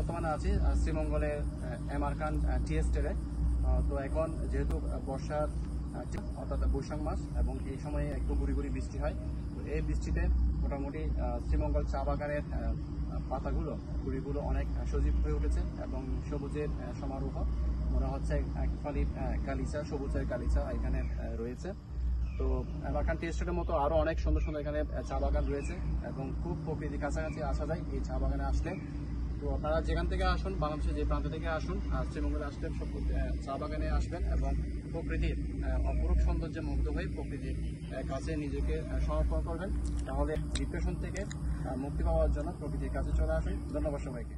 বর্তমানে আছি শ্রীমঙ্গলের এমআর খান টি এস্টেটে। তো এখন যেহেতু বর্ষার অর্থাৎ বৈশাখ মাস এবং এই সময়ে একটু গুড়ি গুড়ি বৃষ্টি হয়, তো এই বৃষ্টিতে মোটামুটি শ্রীমঙ্গল চা বাগানের পাতাগুলো গুড়িগুলো অনেক সজীব হয়ে উঠেছে এবং সবুজের সমারোহ মনে হচ্ছে এক ফালি গালিচা, সবুজের গালিচা এখানে রয়েছে। তো এমআর খান টি এস্টেটের মতো আরো অনেক সুন্দর সুন্দর এখানে চা বাগান রয়েছে এবং খুব প্রকৃতির কাছাকাছি আসা যায় এই চা বাগানে আসলে। তো আপনারা যেখান থেকে আসুন, বাংলাদেশের যে প্রান্ত থেকে আসুন, শ্রীমঙ্গলে আসলে সব চা বাগানে আসবেন এবং প্রকৃতির অপরূপ সৌন্দর্যে মুগ্ধ হয়ে প্রকৃতির কাছে নিজেকে সমর্পণ করবেন। তাহলে ডিপ্রেশন থেকে মুক্তি পাওয়ার জন্য প্রকৃতির কাছে চলে আসুন। ধন্যবাদ সবাইকে।